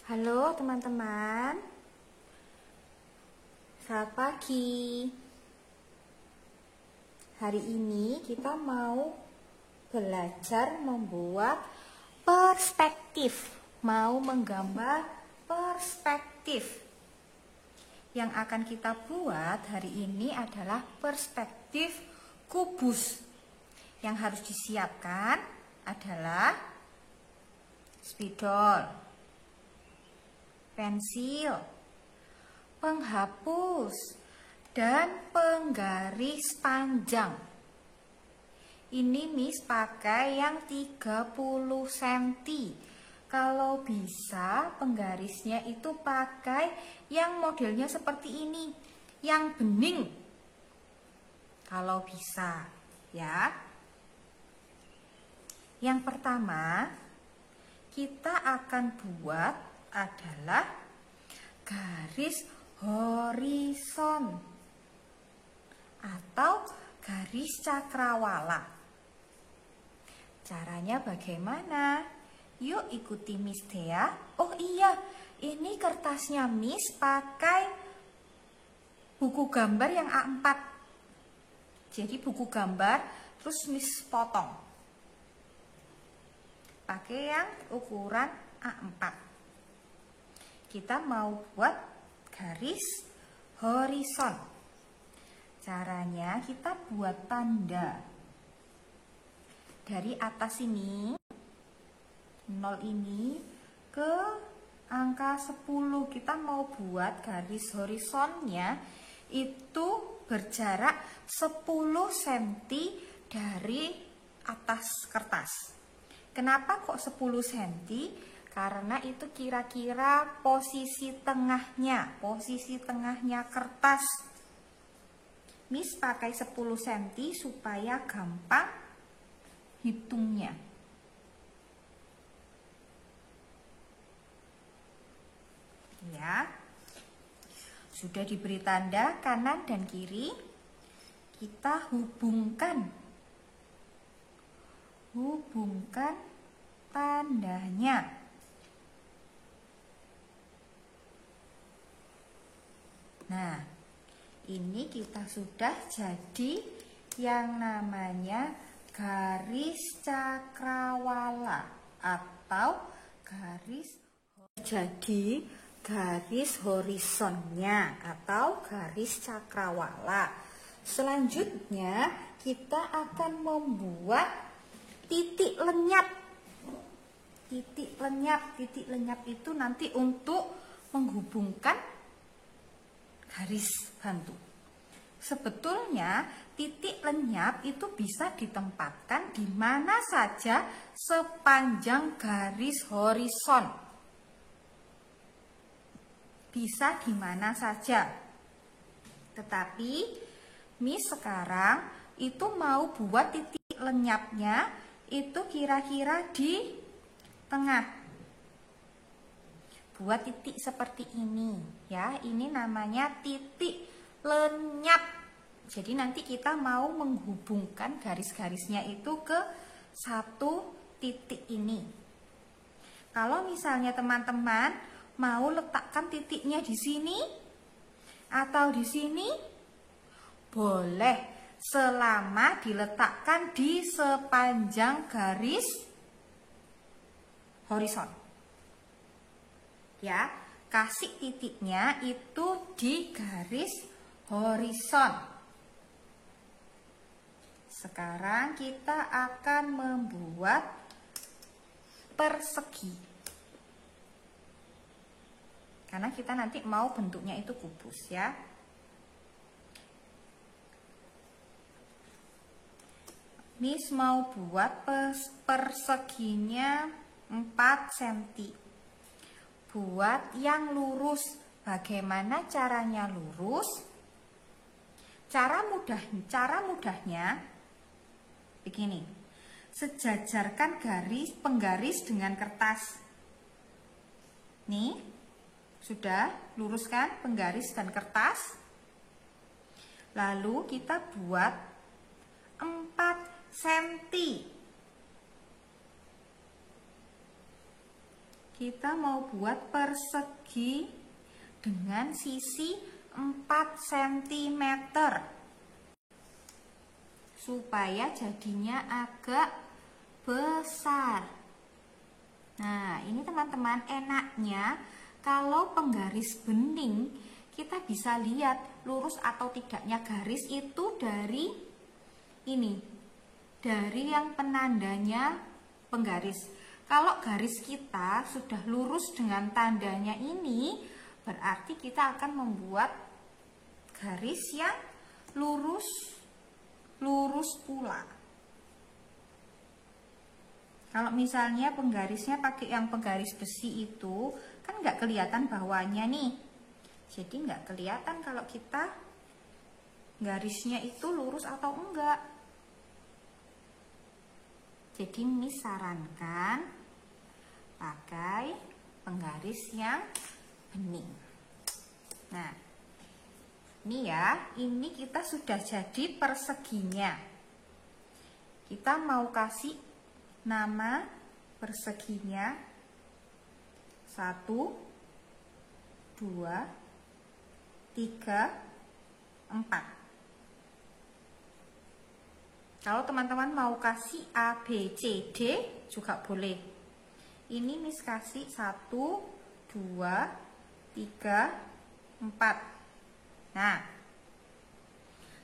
Halo teman-teman, selamat pagi. Hari ini kita mau belajar membuat perspektif, mau menggambar perspektif. Yang akan kita buat hari ini adalah perspektif kubus. Yang harus disiapkan adalah spidol, pensil, penghapus, dan penggaris panjang. Ini Miss pakai yang 30 cm. Kalau bisa penggarisnya itu pakai yang modelnya seperti ini, yang bening. Kalau bisa, ya. Yang pertama, kita akan buat adalah garis horizon atau garis cakrawala. Caranya bagaimana? Yuk ikuti Miss Dea. Oh iya, ini kertasnya Miss pakai buku gambar yang A4. Jadi buku gambar terus Miss potong pakai yang ukuran A4. Kita mau buat garis horizon. Caranya kita buat tanda dari atas ini, 0 ini ke angka 10. Kita mau buat garis horizonnya itu berjarak 10 cm dari atas kertas. Kenapa kok 10 cm? Karena itu kira-kira posisi tengahnya kertas. Miss pakai 10 cm supaya gampang hitungnya. Ya. Sudah diberi tanda kanan dan kiri. Kita hubungkan tandanya. Nah, ini kita sudah jadi yang namanya garis cakrawala atau garis horizonnya atau garis cakrawala. Selanjutnya kita akan membuat titik lenyap. Titik lenyap itu nanti untuk menghubungkan garis bantu. Sebetulnya titik lenyap itu bisa ditempatkan di mana saja sepanjang garis horizon. Bisa di mana saja. Tetapi Miss sekarang itu mau buat titik lenyapnya itu kira-kira di tengah. Buat titik seperti ini ya, ini namanya titik lenyap. Jadi nanti kita mau menghubungkan garis-garisnya itu ke satu titik ini. Kalau misalnya teman-teman mau letakkan titiknya di sini atau di sini, boleh. Selama diletakkan di sepanjang garis horizon. Ya, kasih titiknya itu di garis horizon. Sekarang kita akan membuat persegi. Karena kita nanti mau bentuknya itu kubus ya. Miss mau buat perseginya 4 cm. Buat yang lurus. Bagaimana caranya lurus? Cara mudahnya begini. Sejajarkan penggaris dengan kertas. Nih, sudah luruskan penggaris dan kertas. Lalu kita buat 4 cm. kita mau buat persegi dengan sisi 4 cm supaya jadinya agak besar. Nah, ini teman-teman, enaknya kalau penggaris bening kita bisa lihat lurus atau tidaknya garis itu dari ini, dari yang penandanya penggaris. Kalau garis kita sudah lurus dengan tandanya ini, berarti kita akan membuat garis yang lurus pula. Kalau misalnya penggarisnya pakai yang penggaris besi itu, kan nggak kelihatan bawahnya nih. Jadi nggak kelihatan kalau kita garisnya itu lurus atau enggak. Jadi Miss sarankan pakai penggaris yang bening. Nah, ini ya, ini kita sudah jadi perseginya. Kita mau kasih nama perseginya 1, 2, 3, 4. Kalau teman-teman mau kasih A, B, C, D juga boleh. Ini Miss kasih 1, 2, 3, 4. Nah,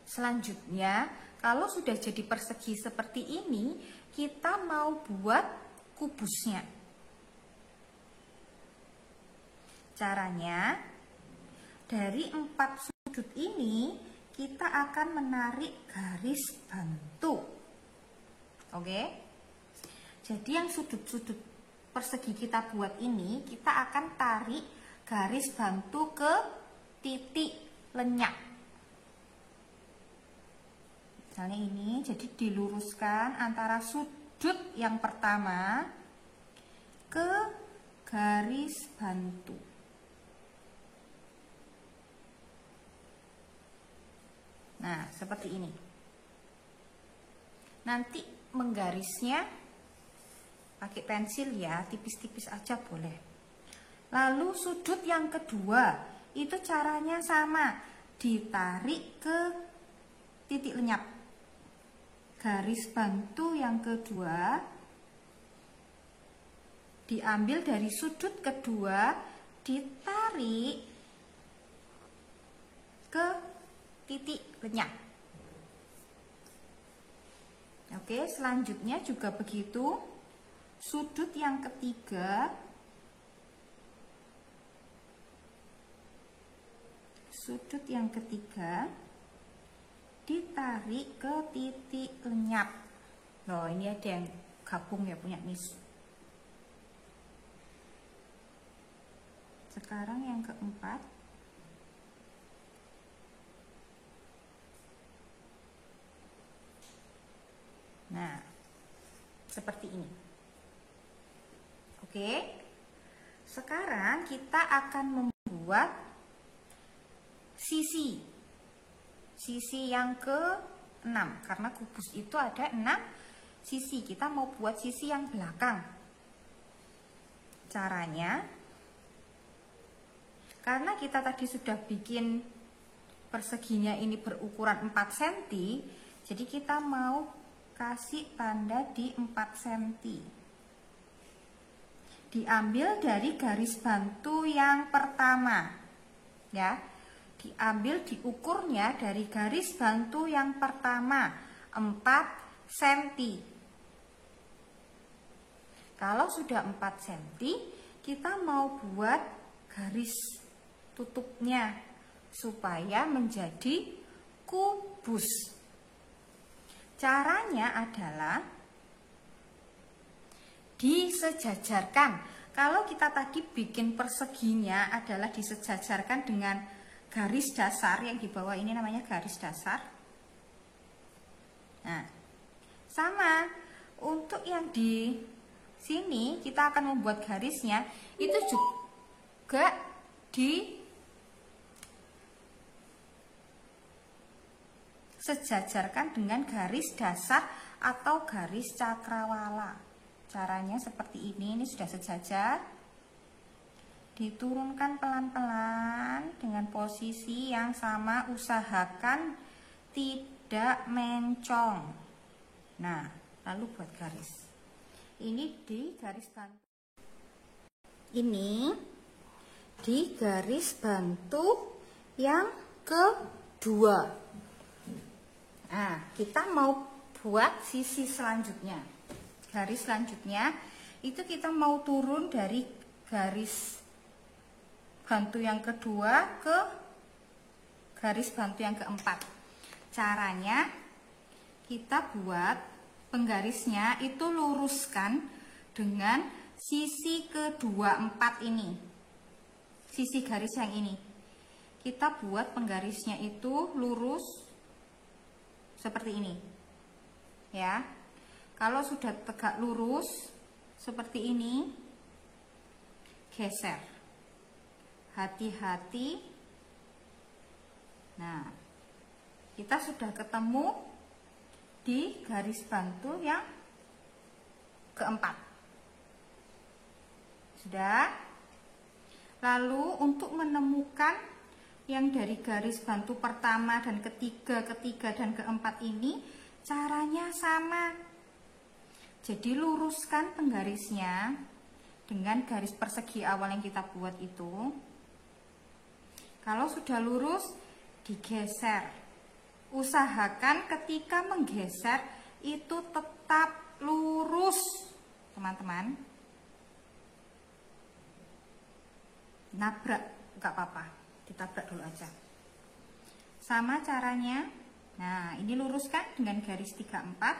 selanjutnya kalau sudah jadi persegi seperti ini, kita mau buat kubusnya. Caranya, dari 4 sudut ini kita akan menarik garis bantu. Oke? Jadi yang sudut-sudut persegi kita buat ini, kita akan tarik garis bantu ke titik lenyap. Misalnya ini, jadi diluruskan antara sudut yang pertama ke garis bantu. Nah, seperti ini. Nanti menggarisnya pakai pensil ya, tipis-tipis aja boleh. Lalu sudut yang kedua, itu caranya sama, ditarik ke titik lenyap. Garis bantu yang kedua diambil dari sudut kedua, ditarik ke titik lenyap. Oke, selanjutnya juga begitu. Sudut yang ketiga, ditarik ke titik lenyap. Loh, ini ada yang gabung ya punya Miss. Sekarang yang keempat. Nah, seperti ini. Oke. Sekarang kita akan membuat sisi yang ke-6, karena kubus itu ada 6 sisi. Kita mau buat sisi yang belakang. Caranya, karena kita tadi sudah bikin perseginya ini berukuran 4 cm, jadi kita mau kasih tanda di 4 cm. Diambil dari garis bantu yang pertama, ya. Diambil diukurnya dari garis bantu yang pertama 4 cm. Kalau sudah 4 cm, kita mau buat garis tutupnya supaya menjadi kubus. Caranya adalah disejajarkan. Kalau kita tadi bikin perseginya adalah disejajarkan dengan garis dasar, yang di bawah ini namanya garis dasar. Nah, sama untuk yang di sini kita akan membuat garisnya itu juga disejajarkan dengan garis dasar atau garis cakrawala. Caranya seperti ini sudah sejajar. diturunkan pelan-pelan dengan posisi yang sama, usahakan tidak mencong. Nah, lalu buat garis. Ini di garis bantu. Ini di garis bantu yang kedua. Nah, kita mau buat sisi selanjutnya. Garis selanjutnya itu kita mau turun dari garis bantu yang kedua ke garis bantu yang keempat. Caranya kita buat penggarisnya itu luruskan dengan sisi kedua 4 ini. Sisi garis yang ini. Kita buat penggarisnya itu lurus seperti ini. Ya. Kalau sudah tegak lurus seperti ini, geser. Hati-hati. Nah, kita sudah ketemu di garis bantu yang keempat. Sudah. Lalu untuk menemukan yang dari garis bantu pertama dan ketiga dan keempat ini, caranya sama. Jadi luruskan penggarisnya dengan garis persegi awal yang kita buat itu. Kalau sudah lurus, digeser. Usahakan ketika menggeser itu tetap lurus, teman-teman. Nabrak, nggak apa-apa, ditabrak dulu aja. Sama caranya. Nah, ini luruskan dengan garis 34,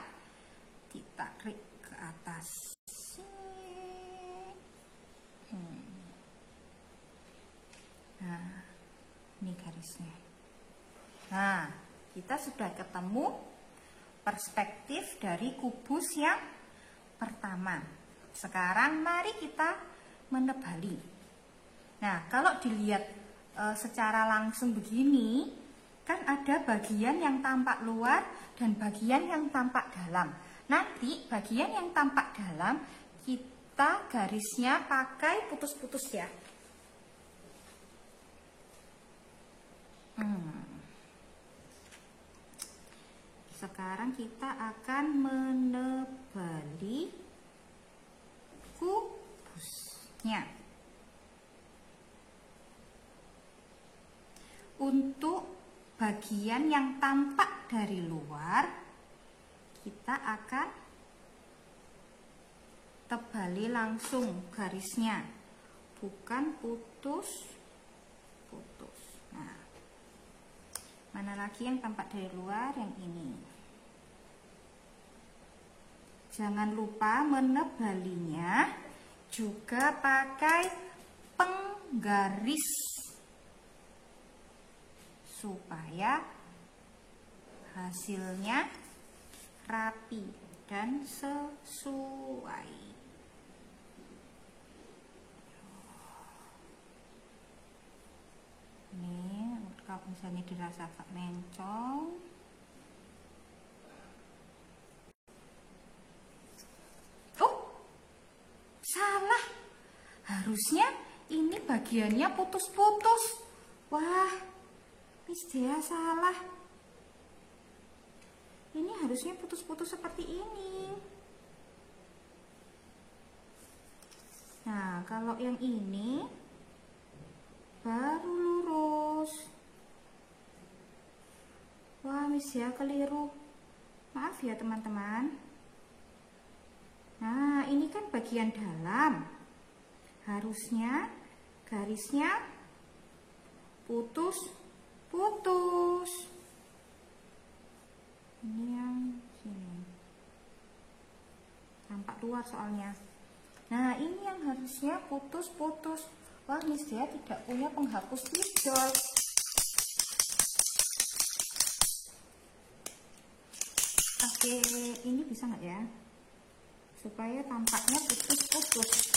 ditarik ke atas. Nah, ini garisnya. Nah, kita sudah ketemu perspektif dari kubus yang pertama. Sekarang mari kita menebali. Nah, kalau dilihat secara langsung begini, kan ada bagian yang tampak luar dan bagian yang tampak dalam. Nanti bagian yang tampak dalam kita garisnya pakai putus-putus ya. Sekarang kita akan menebali kubusnya. Untuk bagian yang tampak dari luar, kita akan tebali langsung garisnya, bukan putus-putus. Nah, mana lagi yang tampak dari luar? Yang ini. Jangan lupa menebalinya juga pakai penggaris supaya hasilnya rapi dan sesuai. Ini kalau misalnya dirasa agak mencong, salah. Harusnya ini bagiannya putus-putus. Wah, Miss Dea salah. Ini harusnya putus-putus seperti ini. Nah, kalau yang ini baru lurus. Wah, Miss Dea keliru. Maaf ya teman-teman. Nah, ini kan bagian dalam. Harusnya garisnya putus-putus. Ini yang sini. Tampak luar soalnya. Nah, ini yang harusnya putus-putus. Wah, Miss Dea tidak punya penghapus spidol. Oke, ini bisa nggak ya? Supaya tampaknya putus-putus.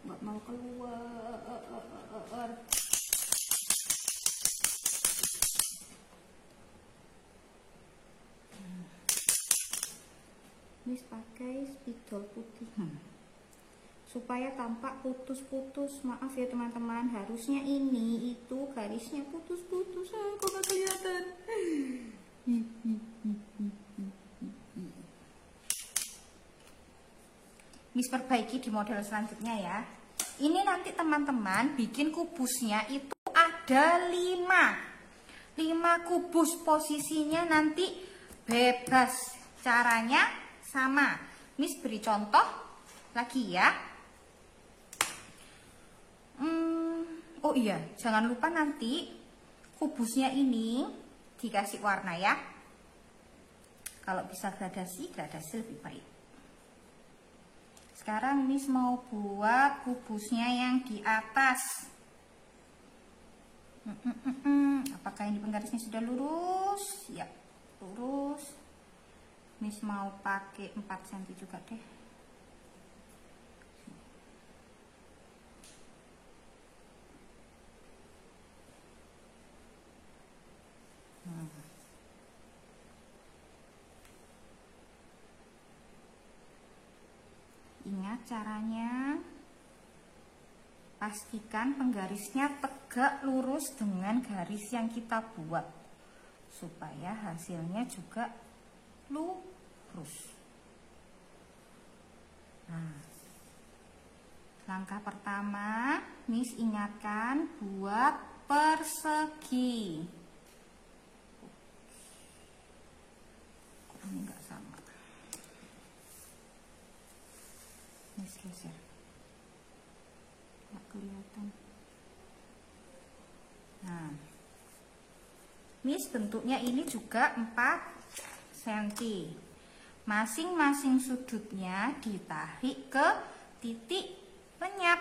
Nggak mau keluar. Ini Miss pakai spidol putih supaya tampak putus-putus. Maaf ya teman-teman, harusnya ini itu garisnya putus-putus. Kok gak kelihatan? Miss perbaiki di model selanjutnya ya. Ini nanti teman-teman bikin kubusnya itu ada 5 kubus. Posisinya nanti bebas, caranya sama. Miss beri contoh lagi ya. Oh iya, jangan lupa nanti kubusnya ini dikasih warna ya. Kalau bisa gradasi lebih baik. Sekarang Miss mau buat kubusnya yang di atas. Apakah ini penggarisnya sudah lurus? Ya, lurus. Miss mau pakai 4 cm juga deh. Ingat caranya, pastikan penggarisnya tegak lurus dengan garis yang kita buat supaya hasilnya juga lurus. Nah, langkah pertama Miss ingatkan buat persegi. Ini enggak sama. Miss geser, nggak kelihatan. Nah, Miss bentuknya ini juga 4 cm. Masing-masing sudutnya ditarik ke titik lenyap.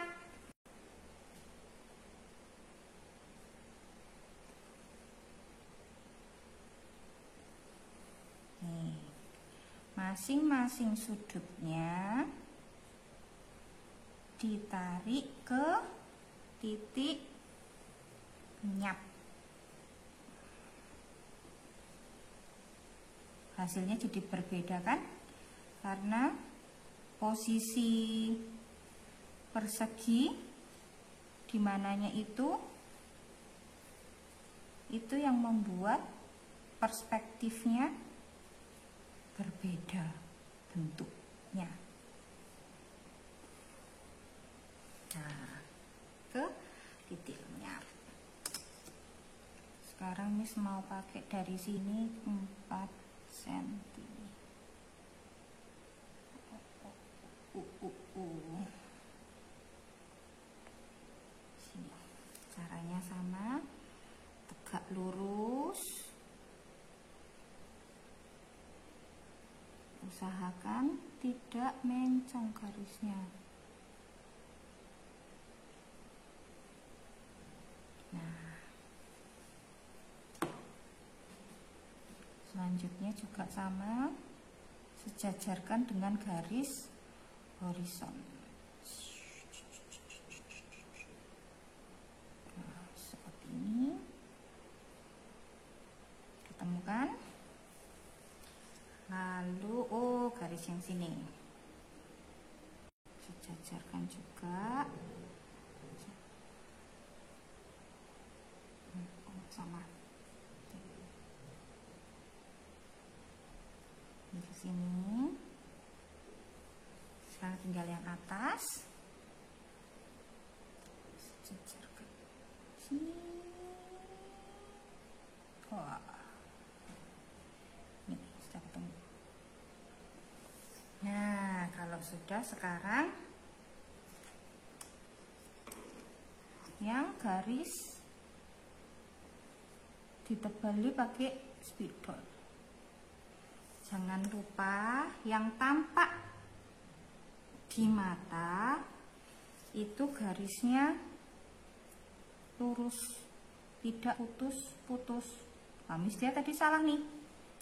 Nih, masing-masing sudutnya ditarik ke titik lenyap. Hasilnya jadi berbeda kan? Karena posisi persegi di mananya itu yang membuat perspektifnya berbeda bentuknya. Nah, ke titik lenyap. Sekarang Miss mau pakai dari sini 4 cm. Sini. Caranya sama, tegak lurus. Usahakan tidak mencong garisnya. Nah, selanjutnya juga sama, sejajarkan dengan garis horizon. Nah, seperti ini. Ketemukan? Lalu, garis yang sini. Sejajarkan juga. Sama. Ini ke sini. Sekarang tinggal yang atas. Sejajarkan. Sini. Wah. Ini sudah ketemu. Nah, kalau sudah, sekarang yang garis ditebali pakai spidol. Jangan lupa yang tampak di mata itu garisnya lurus, tidak putus-putus. Nah, Miss dia tadi salah nih.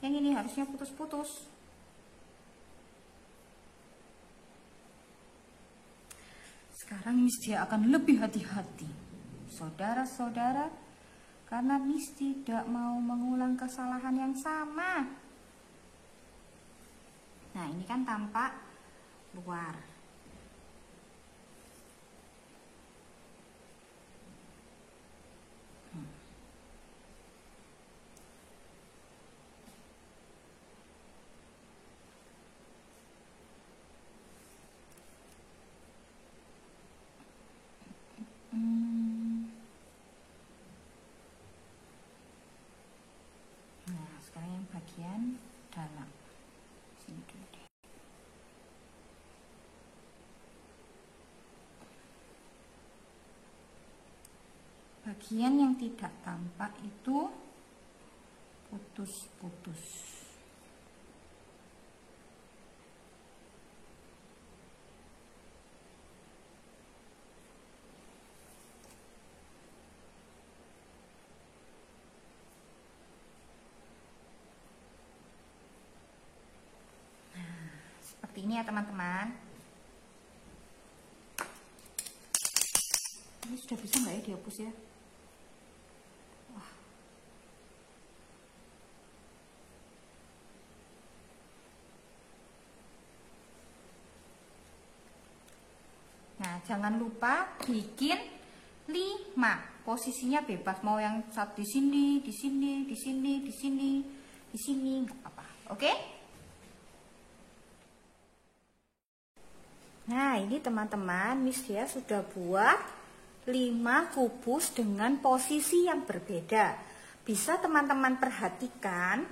Yang ini harusnya putus-putus. Sekarang Miss dia akan lebih hati-hati, saudara-saudara, karena Miss tidak mau mengulang kesalahan yang sama. Nah, ini kan tampak luar. Nah, sekarang yang bagian dalam. Sini dulu deh. Bagian yang tidak tampak itu putus-putus. Seperti ini ya teman-teman. Ini sudah bisa nggak ya dihapus ya? Wah. Nah, jangan lupa bikin 5. Posisinya bebas, mau yang satu di sini, di sini, di sini, di sini, di sini, nggak apa-apa. Oke? Nah, ini teman-teman, Miss Dia sudah buat 5 kubus dengan posisi yang berbeda. Bisa teman-teman perhatikan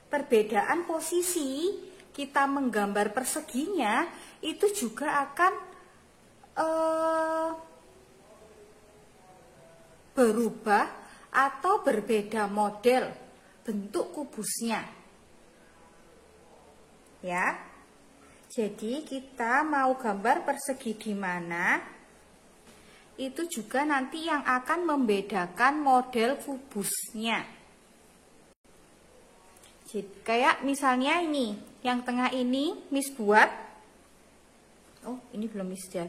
perbedaan posisi kita menggambar perseginya itu juga akan berubah atau berbeda model bentuk kubusnya. Ya. Jadi kita mau gambar persegi di mana, itu juga nanti yang akan membedakan model kubusnya. Jadi, kayak misalnya ini, yang tengah ini Miss buat, oh ini belum Miss buat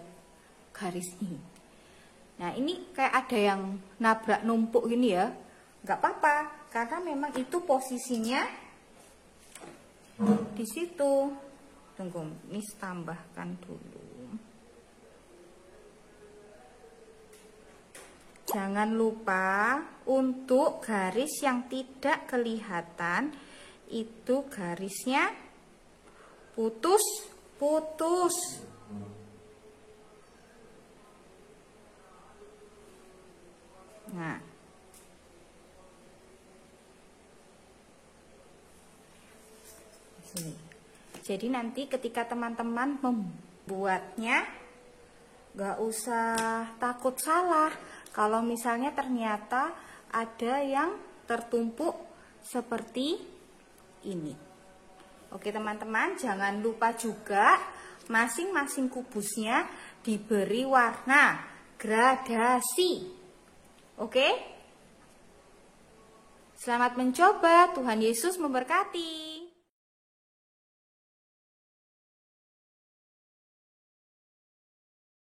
garis ini. Nah ini kayak ada yang nabrak numpuk gini ya, nggak apa-apa, karena memang itu posisinya di situ. Tunggu, Miss tambahkan dulu. Jangan lupa untuk garis yang tidak kelihatan itu garisnya putus-putus. Nah, sini. Jadi nanti ketika teman-teman membuatnya, gak usah takut salah. Kalau misalnya ternyata ada yang tertumpuk seperti ini. Oke teman-teman, jangan lupa juga masing-masing kubusnya diberi warna gradasi. Oke? Selamat mencoba, Tuhan Yesus memberkati.